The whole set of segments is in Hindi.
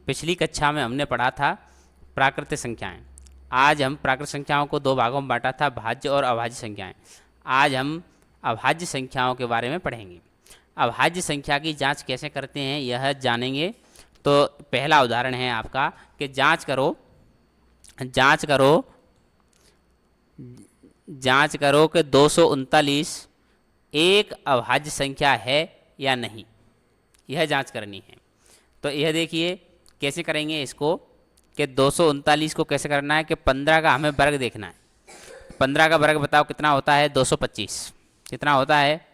पिछली कक्षा में हमने पढ़ा था प्राकृतिक संख्याएं। आज हम प्राकृतिक संख्याओं को दो भागों में बांटा था, भाज्य और अभाज्य संख्याएं। आज हम अभाज्य संख्याओं के बारे में पढ़ेंगे। अभाज्य संख्या की जांच कैसे करते हैं यह जानेंगे। तो पहला उदाहरण है आपका कि जांच करो कि 239 एक अभाज्य संख्या है या नहीं, यह जांच करनी है। तो यह देखिए कैसे करेंगे इसको कि 239 को कैसे करना है कि 15 का हमें वर्ग देखना है। 15 का वर्ग बताओ कितना होता है? 225। कितना होता है?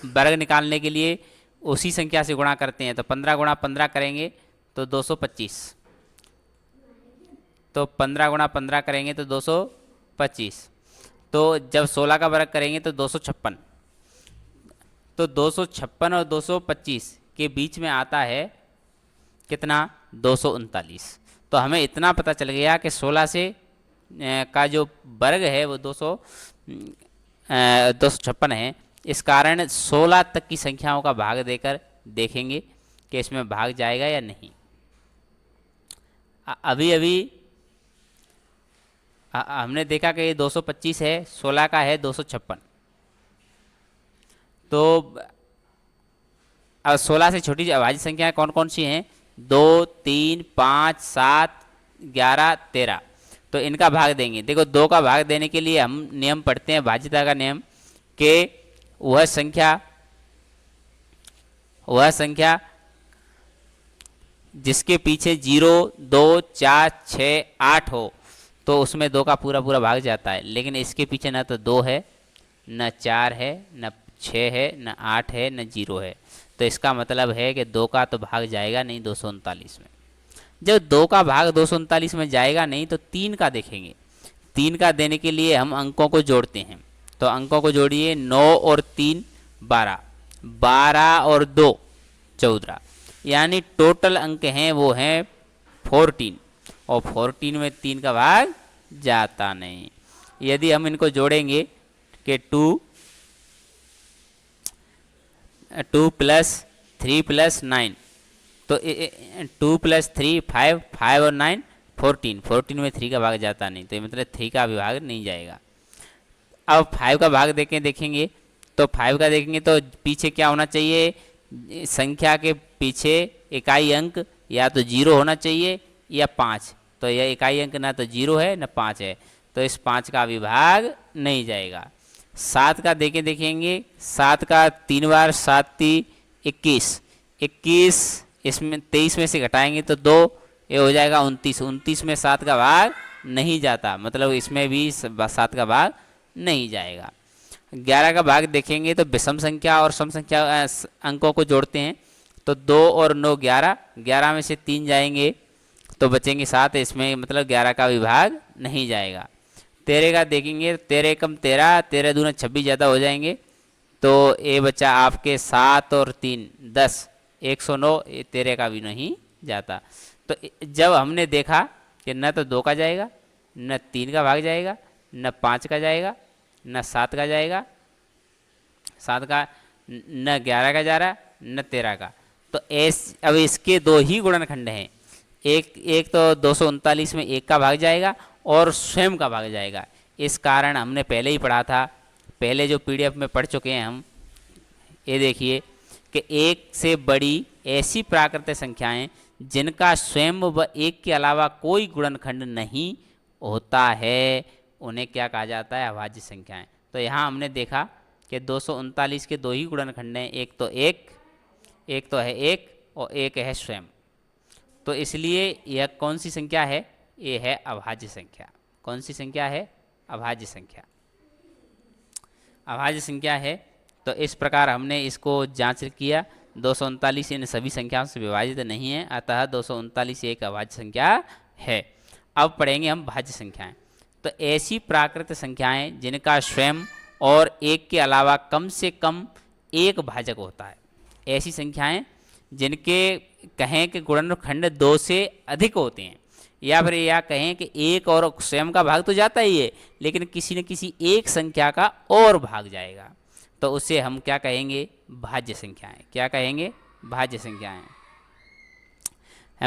वर्ग निकालने के लिए उसी संख्या से गुणा करते हैं। तो 15 गुणा 15 करेंगे तो 225। तो 15 गुणा 15 करेंगे तो 225। तो जब 16 का वर्ग करेंगे तो 256। तो 256 और 225 के बीच में आता है कितना? 239। तो हमें इतना पता चल गया कि 16 से का जो वर्ग है वो 256 है। इस कारण 16 तक की संख्याओं का भाग देकर देखेंगे कि इसमें भाग जाएगा या नहीं। अभी अभी हमने देखा कि ये 225 है, 16 का है 256। तो अब 16 से छोटी अभाज्य संख्याएं कौन कौन सी हैं? 2, 3, 5, 7, 11, 13। तो इनका भाग देंगे। देखो 2 का भाग देने के लिए हम नियम पढ़ते हैं, भाज्यता का नियम, कि वह संख्या जिसके पीछे 0, 2, 4, 6, 8 हो तो उसमें 2 का पूरा पूरा भाग जाता है। लेकिन इसके पीछे न तो 2 है, न 4 है, न 6 है, न 8 है, न 0 है। तो इसका मतलब है कि 2 का तो भाग जाएगा नहीं 239 में। जब 2 का भाग 239 में जाएगा नहीं तो 3 का देखेंगे। 3 का देने के लिए हम अंकों को जोड़ते हैं। तो अंकों को जोड़िए। 9 और 3 12, 12 और 2 14, यानी टोटल अंक हैं वो हैं 14। और 14 में 3 का भाग जाता नहीं। यदि हम इनको जोड़ेंगे कि 2 प्लस 3 प्लस 9, तो 2 प्लस 3 5, 5 और 9 14, 14 में 3 का भाग जाता नहीं। तो ये मतलब 3 का भी भाग नहीं जाएगा। अब 5 का भाग देखेंगे तो 5 का देखेंगे तो पीछे क्या होना चाहिए? संख्या के पीछे इकाई अंक या तो 0 होना चाहिए या 5। तो यह इकाई अंक ना तो 0 है ना 5 है, तो इस 5 का भी भाग नहीं जाएगा। 7 का देखेंगे। 7 का 3 बार 7 3 21, 21 इसमें 23 में से घटाएंगे तो 2, ये हो जाएगा 29। 29 में 7 का भाग नहीं जाता, मतलब इसमें भी 7 का भाग नहीं जाएगा। 11 का भाग देखेंगे तो विषम संख्या और सम संख्या अंकों को जोड़ते हैं। तो 2 और 9 11, 11 में से 3 जाएंगे तो बचेंगे 7, इसमें मतलब 11 का भी भाग नहीं जाएगा। 13 का देखेंगे, 13 कम 13, 13 दूना 26 ज़्यादा हो जाएंगे। तो ये बच्चा आपके 7 और 3 10, 109, 13 का भी नहीं जाता। तो जब हमने देखा कि न तो 2 का जाएगा, न 3 का भाग जाएगा, न 5 का जाएगा, न 7 का जाएगा, 7 का न 11 का जा रहा, न 13 का, तो अब इसके 2 ही गुणनखंड हैं। एक तो 239 में 1 का भाग जाएगा और स्वयं का भाग जाएगा। इस कारण हमने पहले ही पढ़ा था, पहले जो PDF में पढ़ चुके हैं हम। ये देखिए कि 1 से बड़ी ऐसी प्राकृतिक संख्याएं जिनका स्वयं व 1 के अलावा कोई गुणनखंड नहीं होता है, उन्हें क्या कहा जाता है? अभाज्य संख्याएं। तो यहाँ हमने देखा कि 239 के 2 ही गुणनखंड हैं, एक तो है 1 और एक है स्वयं। तो इसलिए यह कौन सी संख्या है? ये है अभाज्य संख्या। कौन सी संख्या है? अभाज्य संख्या। अभाज्य संख्या है। तो इस प्रकार हमने इसको जांच किया। 239 इन सभी संख्याओं से विभाजित नहीं है, अतः 239 एक अभाज्य संख्या है। अब पढ़ेंगे हम भाज्य संख्याएं। तो ऐसी प्राकृतिक संख्याएं जिनका स्वयं और 1 के अलावा कम से कम एक भाजक होता है, ऐसी संख्याएं जिनके कहें कि गुणनखंड 2 से अधिक होते हैं, या फिर या कहें कि 1 और स्वयं का भाग तो जाता ही है लेकिन किसी न किसी एक संख्या का और भाग जाएगा, तो उसे हम क्या कहेंगे? भाज्य संख्याएं। क्या कहेंगे? भाज्य संख्याएं।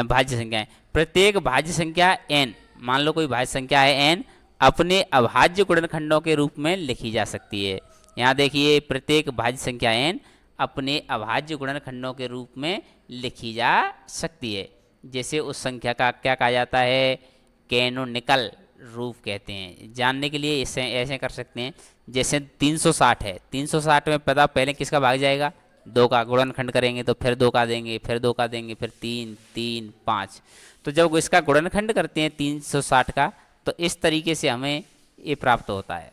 भाज्य संख्याएं, प्रत्येक भाज्य संख्या n, मान लो कोई भाज्य संख्या है n, अपने अभाज्य गुणनखंडों के रूप में लिखी जा सकती है। यहाँ देखिए प्रत्येक भाज्य संख्या n अपने अभाज्य गुणनखंडों के रूप में लिखी जा सकती है। जैसे उस संख्या का क्या कहा जाता है, कैनोनिकल रूप कहते हैं। जानने के लिए इसे ऐसे कर सकते हैं, जैसे 360 है, 360 में पता पहले किसका भाग जाएगा, 2 का गुणनखंड करेंगे तो फिर 2 का देंगे, फिर 2 का देंगे, फिर 3 3 5। तो जब इसका गुणनखंड करते हैं 360 का, तो इस तरीके से हमें ये प्राप्त होता है।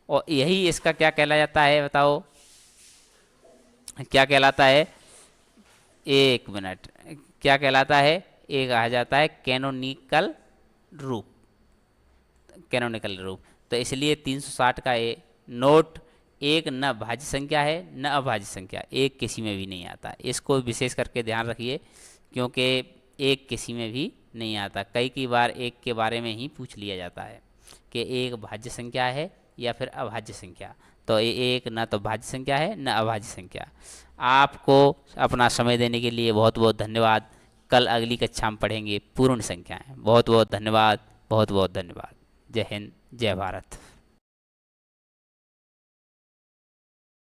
और यही इसका क्या कहला जाता है, बताओ क्या कहलाता है, 1 मिनट, क्या कहलाता है, ये कहा जाता है कैनोनिकल रूप, कैनोनिकल रूप। तो इसलिए 360 का ये नोट एक न भाज्य संख्या है न अभाज्य संख्या, एक किसी में भी नहीं आता। इसको विशेष करके ध्यान रखिए, क्योंकि एक किसी में भी नहीं आता। कई बार एक के बारे में ही पूछ लिया जाता है कि एक भाज्य संख्या है या फिर अभाज्य संख्या। तो ये एक न तो भाज्य संख्या है न अभाज्य संख्या। आपको अपना समय देने के लिए बहुत बहुत धन्यवाद। कल अगली कक्षा में पढ़ेंगे पूर्ण संख्याएं। बहुत बहुत धन्यवाद, बहुत बहुत धन्यवाद। जय हिंद, जय भारत।